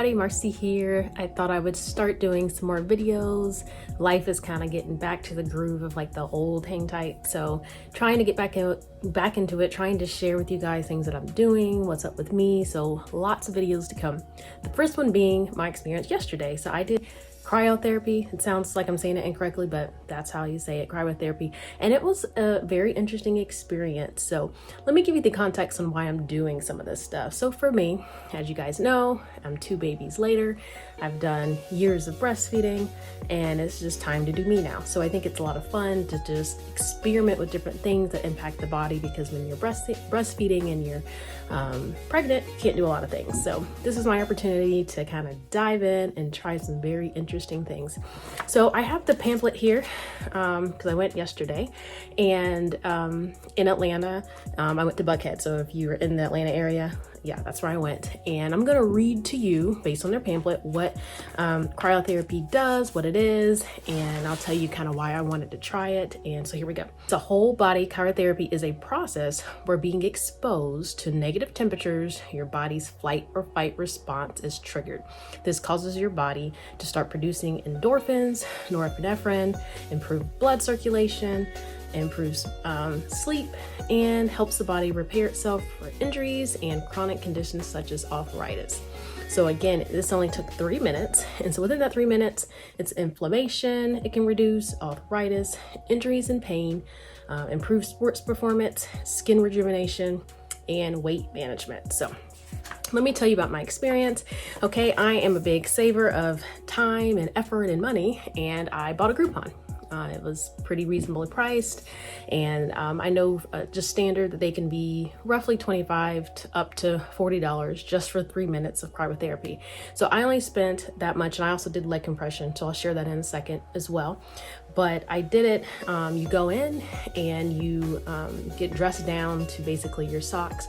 everybody, Marcy here. I thought I would start doing some more videos. Life is kind of getting back to the groove of like the old hang tight. So trying to get back into it, trying to share with you guys things that I'm doing, what's up with me. So lots of videos to come. The first one being my experience yesterday. So I did cryotherapy. It sounds like I'm saying it incorrectly, but that's how you say it, cryotherapy. And it was a very interesting experience. So let me give you the context on why I'm doing some of this stuff. So for me, as you guys know, I'm 2 babies later. I've done years of breastfeeding and it's just time to do me now. So I think it's a lot of fun to just experiment with different things that impact the body, because when you're breastfeeding and you're pregnant, you can't do a lot of things. So this is my opportunity to kind of dive in and try some very interesting things. So I have the pamphlet here because I went yesterday, and in Atlanta, I went to Buckhead. So if you're in the Atlanta area, yeah, that's where I went. And I'm gonna read to you, based on their pamphlet, what cryotherapy does, what it is, and I'll tell you kind of why I wanted to try it. And so here we go. So whole body cryotherapy is a process where being exposed to negative temperatures, your body's flight or fight response is triggered. This causes your body to start producing endorphins, norepinephrine, improve blood circulation, improves sleep, and helps the body repair itself for injuries and chronic conditions such as arthritis. So again, this only took 3 minutes. And so within that 3 minutes, it's inflammation, it can reduce arthritis, injuries and pain, improve sports performance, skin rejuvenation, and weight management. So let me tell you about my experience. Okay, I am a big saver of time and effort and money, and I bought a Groupon. It was pretty reasonably priced, and I know just standard that they can be roughly $25 to up to $40 just for 3 minutes of cryotherapy. So I only spent that much, and I also did leg compression, so I'll share that in a second as well. But I did it, you go in and you get dressed down to basically your socks.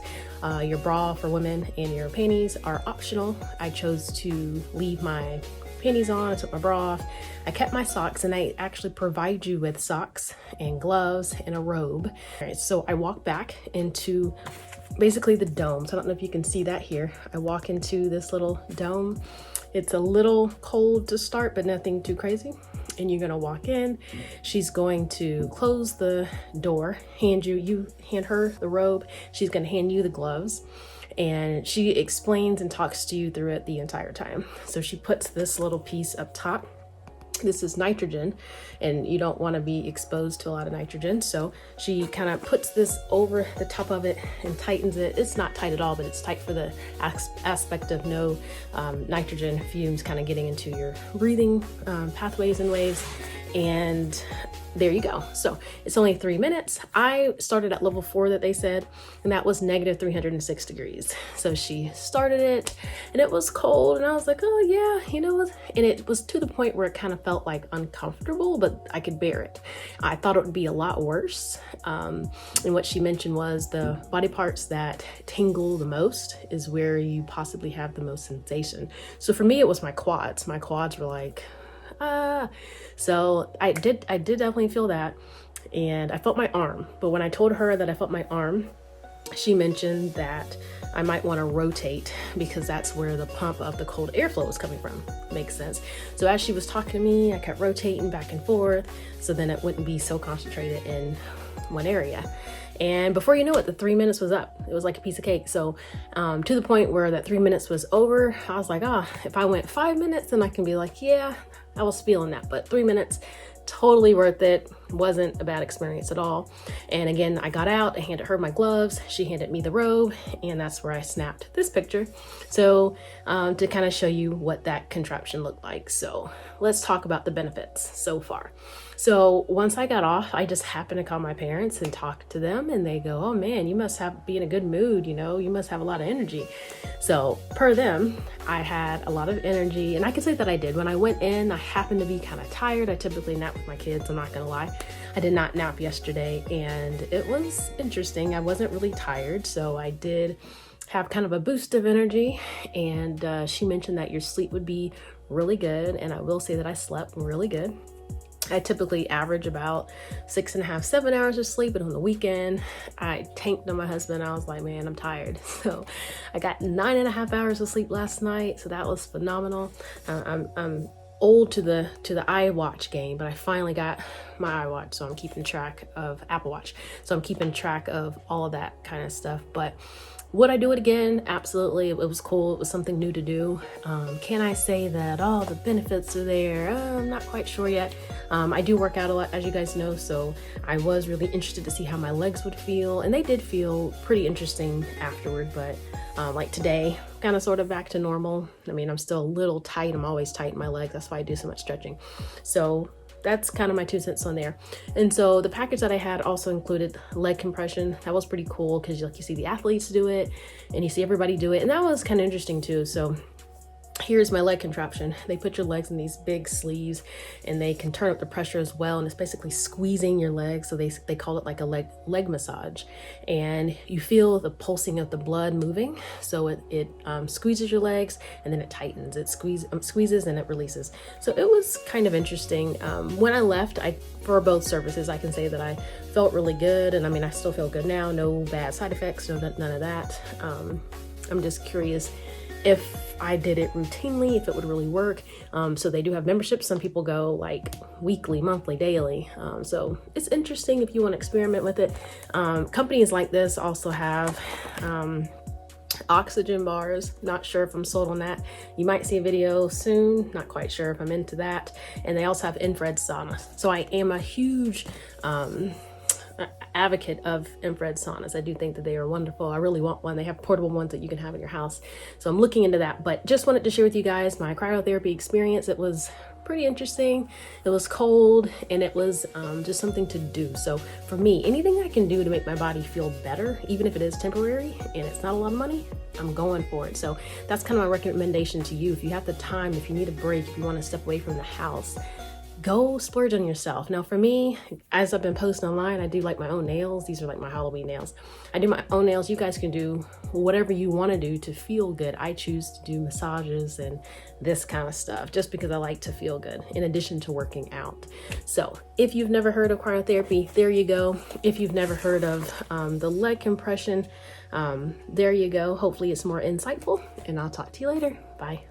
Your bra for women and your panties are optional. I chose to leave my panties on, I took my bra off, I kept my socks, and I actually provide you with socks and gloves and a robe. All right, so I walk back into basically the dome. So I don't know if you can see that here. I walk into this little dome. It's a little cold to start, but nothing too crazy. And you're gonna walk in. She's going to close the door, you hand her the robe. She's gonna hand you the gloves. And she explains and talks to you through it the entire time. So she puts this little piece up top. This is nitrogen, and you don't want to be exposed to a lot of nitrogen. So she kind of puts this over the top of it and tightens it. It's not tight at all, but it's tight for the aspect of no nitrogen fumes kind of getting into your breathing pathways and ways. And there you go. So it's only 3 minutes. I started at level 4 that they said, and that was negative 306 degrees. So she started it, and it was cold, and I was like, oh yeah, you know what? And it was to the point where it kind of felt like uncomfortable, but I could bear it. I thought it would be a lot worse. And what she mentioned was the body parts that tingle the most is where you possibly have the most sensation. So for me, it was my quads. My quads were like, so I did definitely feel that, and I felt my arm. But when I told her that I felt my arm, she mentioned that I might want to rotate because that's where the pump of the cold airflow is coming from. Makes sense. So as she was talking to me, I kept rotating back and forth so then it wouldn't be so concentrated in one area. And before you know it, the 3 minutes was up. It was like a piece of cake. So to the point where that 3 minutes was over, I was like, if I went 5 minutes, then I can be like, yeah, I was feeling that. But 3 minutes, totally worth it. Wasn't a bad experience at all. And again, I got out, I handed her my gloves, she handed me the robe, and that's where I snapped this picture. So to kind of show you what that contraption looked like. So let's talk about the benefits so far. So once I got off, I just happened to call my parents and talk to them, and they go, oh man, you must be in a good mood, you must have a lot of energy. So per them, I had a lot of energy, and I can say that I did. When I went in, I happened to be kind of tired. I typically nap with my kids, I'm not gonna lie. I did not nap yesterday, and it was interesting. I wasn't really tired, so I did have kind of a boost of energy, and she mentioned that your sleep would be really good, and I will say that I slept really good. I typically average about 6.5, 7 hours of sleep, but on the weekend, I tanked on my husband. I was like, man, I'm tired. So I got 9.5 hours of sleep last night. So that was phenomenal. I'm old to the iWatch game, but I finally got my iWatch, so I'm keeping track of Apple Watch. So I'm keeping track of all of that kind of stuff. But would I do it again? Absolutely. It was cool. It was something new to do. Can I say that all the benefits are there? I'm not quite sure yet. I do work out a lot, as you guys know, so I was really interested to see how my legs would feel, and they did feel pretty interesting afterward, but like today, kind of sort of back to normal. I mean, I'm still a little tight. I'm always tight in my legs. That's why I do so much stretching. So that's kind of my 2 cents on there. And so the package that I had also included leg compression. That was pretty cool because like you see the athletes do it and you see everybody do it. And that was kind of interesting too. So here's my leg contraption. They put your legs in these big sleeves and they can turn up the pressure as well. And it's basically squeezing your legs. So they call it like a leg massage. And you feel the pulsing of the blood moving. So it squeezes your legs and then it tightens. It squeezes and it releases. So it was kind of interesting. When I left, for both services, I can say that I felt really good. And I mean, I still feel good now. No bad side effects, none of that. I'm just curious if I did it routinely, if it would really work. So they do have memberships. Some people go like weekly, monthly, daily. So it's interesting if you want to experiment with it. Companies like this also have oxygen bars. Not sure if I'm sold on that. You might see a video soon. Not quite sure if I'm into that. And they also have infrared sauna. So I am a huge advocate of infrared saunas. I do think that they are wonderful. I really want one. They have portable ones that you can have in your house. So I'm looking into that, but just wanted to share with you guys my cryotherapy experience. It was pretty interesting. It was cold and it was just something to do. So for me, anything I can do to make my body feel better, even if it is temporary and it's not a lot of money, I'm going for it. So that's kind of my recommendation to you. If you have the time, if you need a break, if you want to step away from the house, go splurge on yourself. Now for me, as I've been posting online, I do like my own nails. These are like my Halloween nails. I do my own nails. You guys can do whatever you want to do to feel good. I choose to do massages and this kind of stuff just because I like to feel good in addition to working out. So if you've never heard of cryotherapy, there you go. If you've never heard of the leg compression, there you go. Hopefully it's more insightful and I'll talk to you later. Bye.